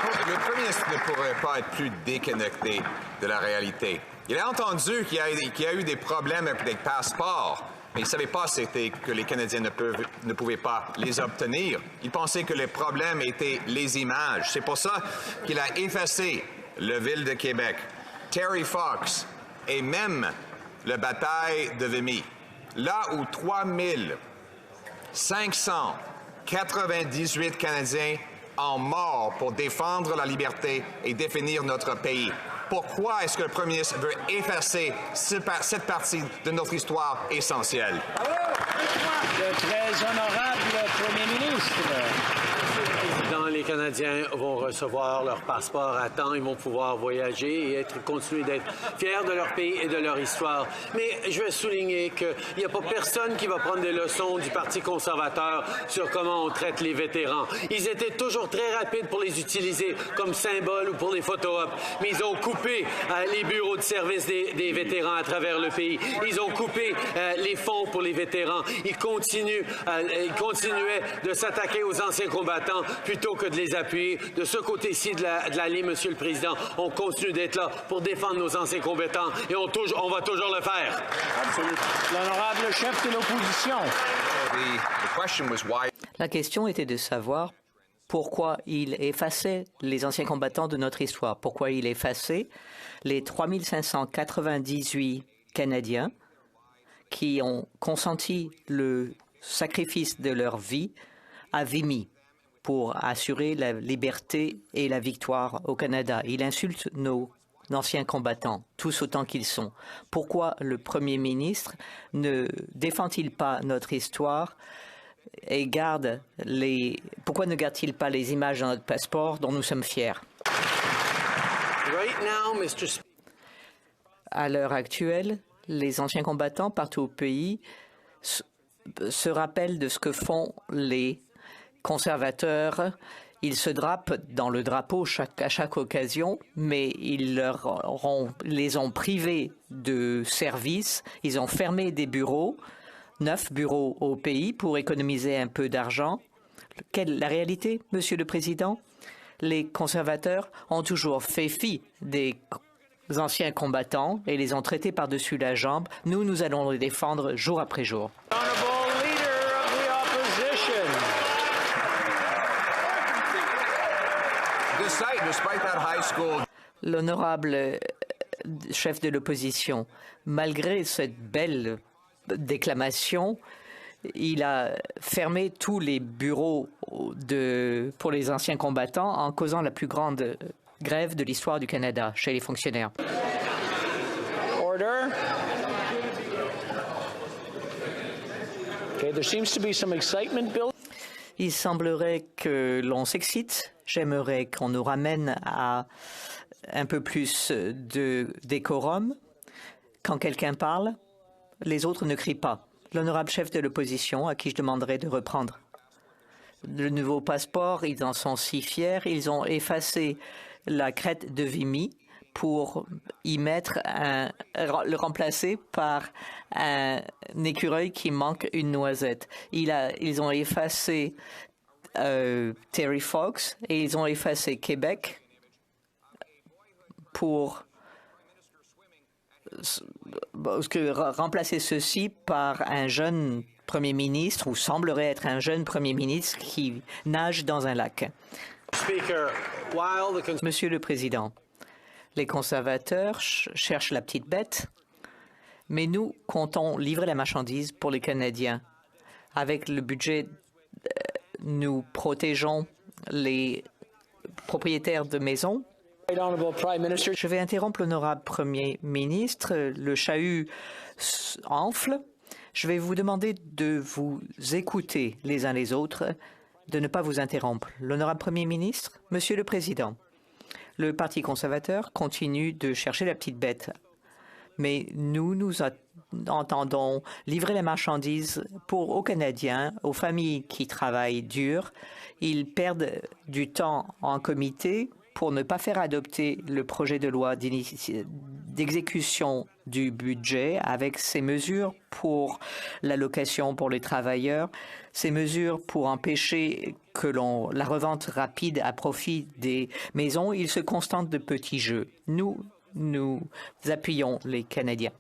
Le premier ministre ne pourrait pas être plus déconnecté de la réalité. Il a entendu qu'il y a eu des problèmes avec des passeports, mais il ne savait pas que les Canadiens ne pouvaient pas les obtenir. Il pensait que les problèmes étaient les images. C'est pour ça qu'il a effacé la ville de Québec, Terry Fox et même la bataille de Vimy. Là où 3598 Canadiens ont mort pour défendre la liberté et définir notre pays. Pourquoi est-ce que le premier ministre veut effacer cette partie de notre histoire essentielle? Le très honorable premier ministre. Les Canadiens vont recevoir leur passeport à temps, ils vont pouvoir voyager et continuer d'être fiers de leur pays et de leur histoire. Mais je vais souligner qu'il n'y a pas personne qui va prendre des leçons du Parti conservateur sur comment on traite les vétérans. Ils étaient toujours très rapides pour les utiliser comme symbole ou pour les photo-op, mais ils ont coupé les bureaux de service des vétérans à travers le pays. Ils ont coupé les fonds pour les vétérans. Ils continuaient de s'attaquer aux anciens combattants plutôt que de les appuyer. De ce côté-ci de la ligne, Monsieur le Président, on continue d'être là pour défendre nos anciens combattants et on va toujours le faire. Absolument. L'honorable chef de l'opposition. La question était de savoir pourquoi il effaçait les anciens combattants de notre histoire, pourquoi il effaçait les 3598 Canadiens qui ont consenti le sacrifice de leur vie à Vimy pour assurer la liberté et la victoire au Canada. Il insulte nos anciens combattants, tous autant qu'ils sont. Pourquoi le Premier ministre ne défend-il pas notre histoire et pourquoi ne garde-t-il pas les images dans notre passeport dont nous sommes fiers? À l'heure actuelle, les anciens combattants partout au pays se rappellent de ce que font les conservateurs. Ils se drapent dans le drapeau à chaque occasion, mais ils les ont privés de services. Ils ont fermé des bureaux, 9 bureaux au pays, pour économiser un peu d'argent. La réalité, Monsieur le Président? Les conservateurs ont toujours fait fi des anciens combattants et les ont traités par-dessus la jambe. Nous allons les défendre jour après jour. L'honorable chef de l'opposition, malgré cette belle déclamation, il a fermé tous les bureaux pour les anciens combattants en causant la plus grande grève de l'histoire du Canada chez les fonctionnaires. Order. Okay, there seems to be some excitement built. Il semblerait que l'on s'excite. J'aimerais qu'on nous ramène à un peu plus de décorum. Quand quelqu'un parle, les autres ne crient pas. L'honorable chef de l'opposition, à qui je demanderai de reprendre le nouveau passeport, ils en sont si fiers. Ils ont effacé la crête de Vimy pour y mettre le remplacer par un écureuil qui manque une noisette. Ils ont effacé Terry Fox et ils ont effacé Québec pour remplacer ceci par un jeune Premier ministre, ou semblerait être un jeune Premier ministre qui nage dans un lac. Monsieur le Président, les conservateurs cherchent la petite bête, mais nous comptons livrer la marchandise pour les Canadiens. Avec le budget, nous protégeons les propriétaires de maisons. Je vais interrompre l'honorable Premier ministre. Le chahut enfle. Je vais vous demander de vous écouter les uns les autres, de ne pas vous interrompre. L'honorable Premier ministre, Monsieur le Président, le Parti conservateur continue de chercher la petite bête. Mais nous entendons livrer la marchandise aux Canadiens, aux familles qui travaillent dur. Ils perdent du temps en comité pour ne pas faire adopter le projet de loi d'exécution du budget avec ces mesures pour l'allocation pour les travailleurs, ces mesures pour empêcher que la revente rapide à profit des maisons, ils se contentent de petits jeux. Nous appuyons les Canadiens.